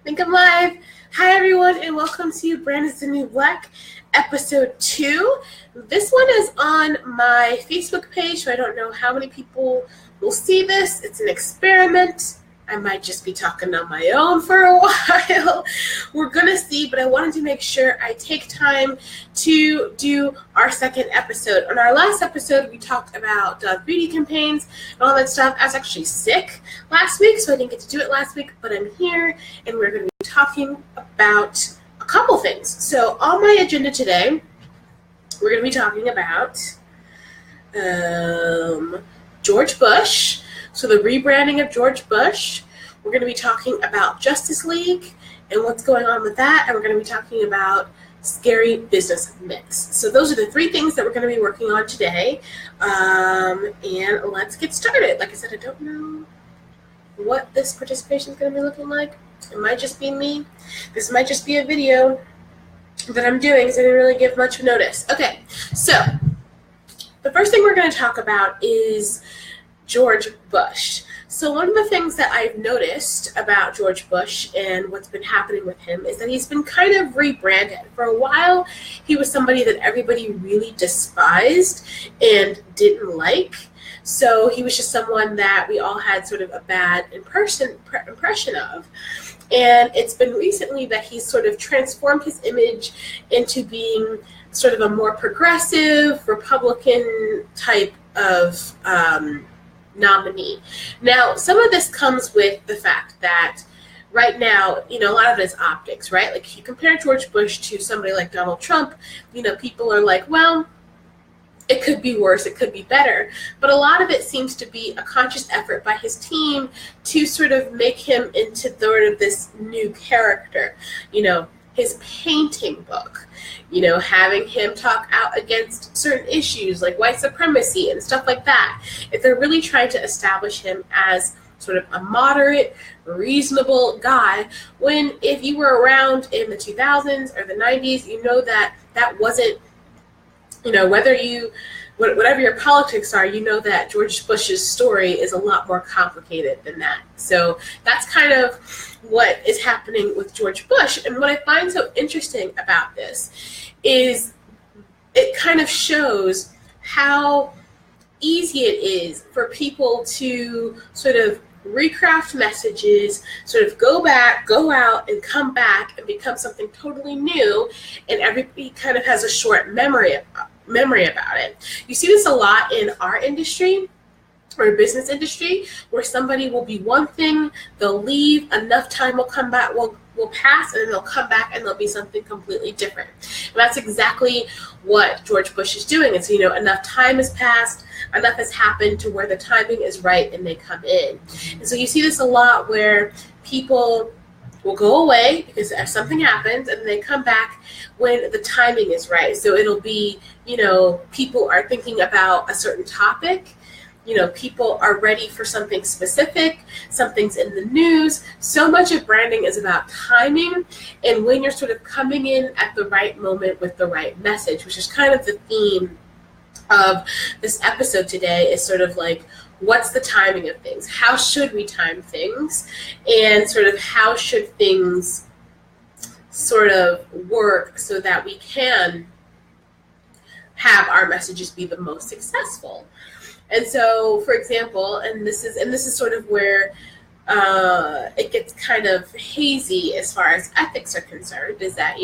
Think I'm live. Hi everyone and welcome to Brand is the New Black, episode 2. This one is on my Facebook page, so I don't know how many people will see this. It's an experiment. I might just be talking on my own for a while. We're going to see, but I wanted to make sure I take time to do our second episode. On our last episode, we talked about Dove beauty campaigns and all that stuff. I was actually sick last week, so I didn't get to do it last week, but I'm here, and we're going to be talking about a couple things. So on my agenda today, we're going to be talking about George Bush. So the rebranding of George Bush. We're going to be talking about Justice League and what's going on with that. And we're going to be talking about scary business myths. So those are the 3 things that we're going to be working on today. And let's get started. Like I said, I don't know what this participation is going to be looking like. It might just be me. This might just be a video that I'm doing because I didn't really give much notice. Okay, so the first thing we're going to talk about is George Bush. So one of the things that I've noticed about George Bush and what's been happening with him is that he's been kind of rebranded. For a while, he was somebody that everybody really despised and didn't like. So he was just someone that we all had sort of a bad impression of. And it's been recently that he's sort of transformed his image into being sort of a more progressive, Republican type of nominee. Now, some of this comes with the fact that right now, a lot of it is optics, right? Like if you compare George Bush to somebody like Donald Trump, people are like, well, it could be worse, it could be better. But a lot of it seems to be a conscious effort by his team to sort of make him into sort of this new character. His painting book, having him talk out against certain issues like white supremacy and stuff like that. If they're really trying to establish him as sort of a moderate, reasonable guy, when if you were around in the 2000s or the 90s, that wasn't, whatever your politics are, that George Bush's story is a lot more complicated than that. So that's kind of what is happening with George Bush. And what I find so interesting about this is it kind of shows how easy it is for people to sort of recraft messages, sort of go out and come back and become something totally new, and everybody kind of has a short memory about it. You see this a lot in our industry or business industry, where somebody will be one thing, they'll leave, enough time will come back, will pass, and then they'll come back and they'll be something completely different. And that's exactly what George Bush is doing. It's, enough time has passed, enough has happened to where the timing is right and they come in. And so you see this a lot where people will go away because something happens and they come back when the timing is right. So it'll be, people are thinking about a certain topic, people are ready for something specific, something's in the news. So much of branding is about timing and when you're sort of coming in at the right moment with the right message, which is kind of the theme of this episode today, is sort of like, what's the timing of things? How should we time things? And sort of how should things sort of work so that we can have our messages be the most successful? And so, for example, and this is sort of where it gets kind of hazy as far as ethics are concerned, is that,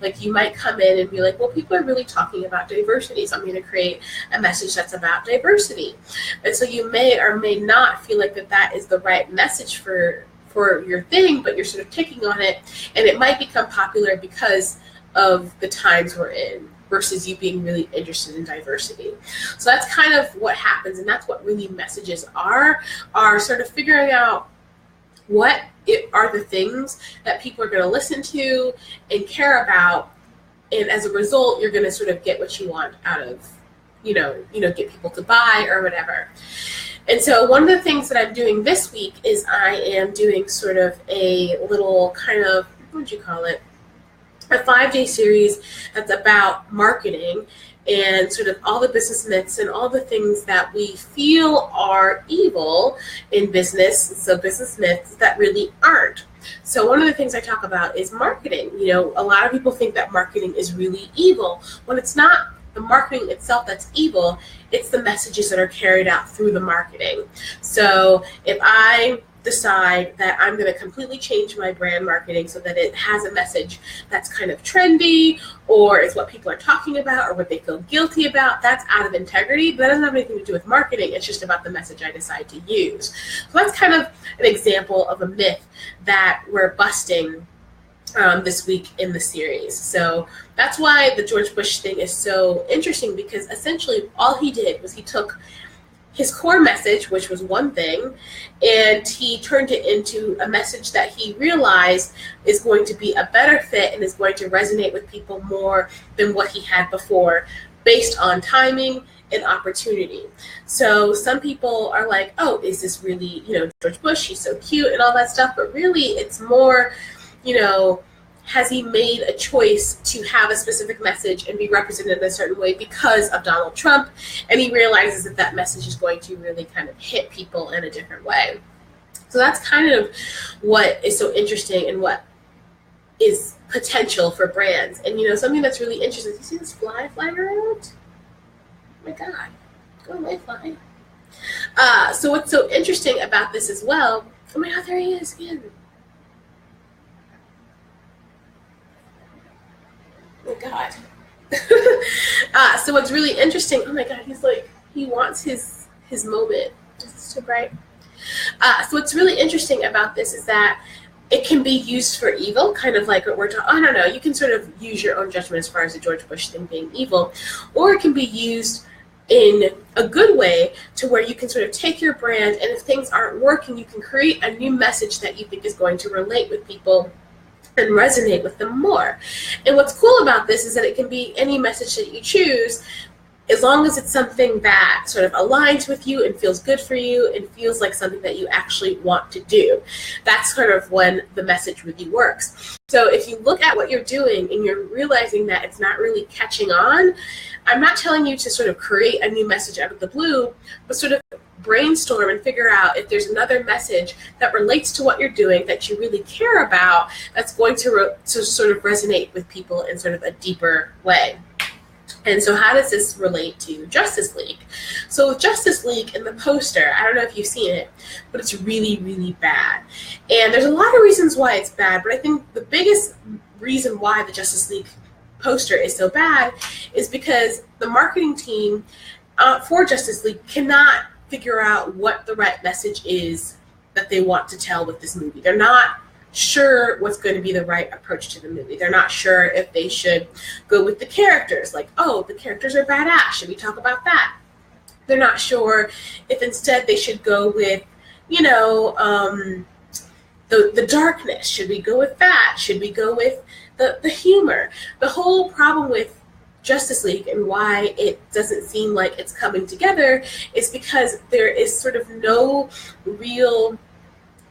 like you might come in and be like, well, people are really talking about diversity, so I'm going to create a message that's about diversity. And so you may or may not feel like that is the right message for your thing, but you're sort of taking on it, and it might become popular because of the times we're in, versus you being really interested in diversity. So that's kind of what happens, and that's what really messages are sort of figuring out what are the things that people are going to listen to and care about, and as a result, you're going to sort of get what you want out of, get people to buy or whatever. And so one of the things that I'm doing this week is I am doing sort of a little kind of, what would you call it? A 5-day series that's about marketing and sort of all the business myths and all the things that we feel are evil in business, so business myths that really aren't. So one of the things I talk about is marketing. You know, a lot of people think that marketing is really evil when it's not the marketing itself that's evil. It's the messages that are carried out through the marketing. So if I decide that I'm going to completely change my brand marketing so that it has a message that's kind of trendy or is what people are talking about or what they feel guilty about, that's out of integrity. But that doesn't have anything to do with marketing. It's just about the message I decide to use. So that's kind of an example of a myth that we're busting this week in the series. So that's why the George Bush thing is so interesting, because essentially all he did was he took his core message, which was one thing, and he turned it into a message that he realized is going to be a better fit and is going to resonate with people more than what he had before, based on timing and opportunity. So some people are like, oh, is this really, George Bush, he's so cute and all that stuff, but really it's more, has he made a choice to have a specific message and be represented in a certain way because of Donald Trump, and he realizes that that message is going to really kind of hit people in a different way. So that's kind of what is so interesting and what is potential for brands. And something that's really interesting, you see this fly flying around? Oh my God, go away, fly. So what's so interesting about this as well, oh my God, there he is again. Oh God. So what's really interesting, oh my God, he's like, he wants his moment. It's too bright. So what's really interesting about this is that it can be used for evil, kind of like what we're talking, I don't know, you can sort of use your own judgment as far as the George Bush thing being evil, or it can be used in a good way to where you can sort of take your brand, and if things aren't working, you can create a new message that you think is going to relate with people and resonate with them more. And what's cool about this is that it can be any message that you choose, as long as it's something that sort of aligns with you and feels good for you and feels like something that you actually want to do. That's sort of when the message really works. So if you look at what you're doing and you're realizing that it's not really catching on, I'm not telling you to sort of create a new message out of the blue, but sort of brainstorm and figure out if there's another message that relates to what you're doing that you really care about, that's going to sort of resonate with people in sort of a deeper way. And so how does this relate to Justice League? So with Justice League in the poster, I don't know if you've seen it, but it's really, really bad. And there's a lot of reasons why it's bad, but I think the biggest reason why the Justice League poster is so bad is because the marketing team for Justice League cannot figure out what the right message is that they want to tell with this movie. They're not sure what's going to be the right approach to the movie. They're not sure if they should go with the characters, like, oh, the characters are badass, should we talk about that? They're not sure if instead they should go with, the darkness. Should we go with that? Should we go with the humor? The whole problem with Justice League and why it doesn't seem like it's coming together is because there is sort of no real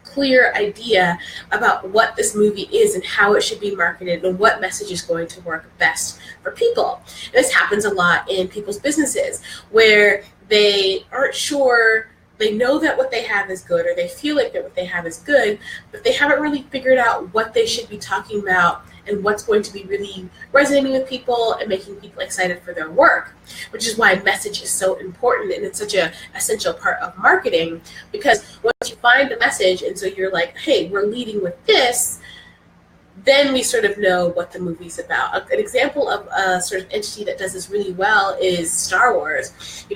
clear idea about what this movie is and how it should be marketed and what message is going to work best for people. And this happens a lot in people's businesses where they aren't sure, they know that what they have is good or they feel like that what they have is good, but they haven't really figured out what they should be talking about and what's going to be really resonating with people and making people excited for their work, which is why message is so important and it's such an essential part of marketing, because once you find the message and so you're like, hey, we're leading with this, then we sort of know what the movie's about. An example of a sort of entity that does this really well is Star Wars.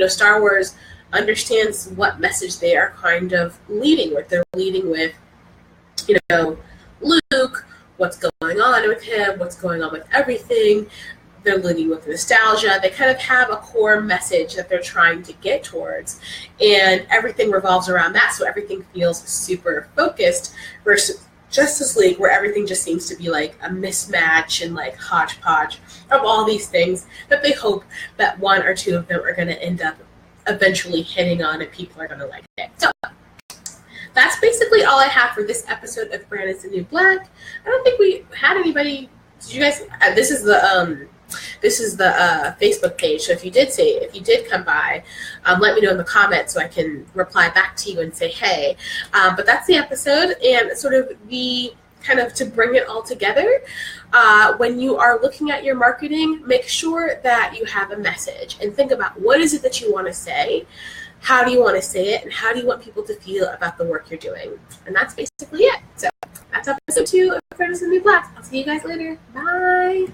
Star Wars understands what message they are kind of leading with. They're leading with, Luke, what's going on with him, what's going on with everything. They're leading with nostalgia. They kind of have a core message that they're trying to get towards, and everything revolves around that, so everything feels super focused, versus Justice League, where everything just seems to be like a mismatch and like hodgepodge of all these things that they hope that one or two of them are going to end up eventually hitting on and people are going to like it. So that's basically all I have for this episode of Brand is the New Black. I don't think we had anybody. Did you guys? This is the Facebook page. So if you did come by, let me know in the comments so I can reply back to you and say hey. But that's the episode, and sort of the kind of to bring it all together, when you are looking at your marketing, make sure that you have a message and think about what is it that you want to say, how do you want to say it, and how do you want people to feel about the work you're doing. And that's basically it. So that's episode 2 of Apprentice in the New Class. I'll see you guys later. Bye.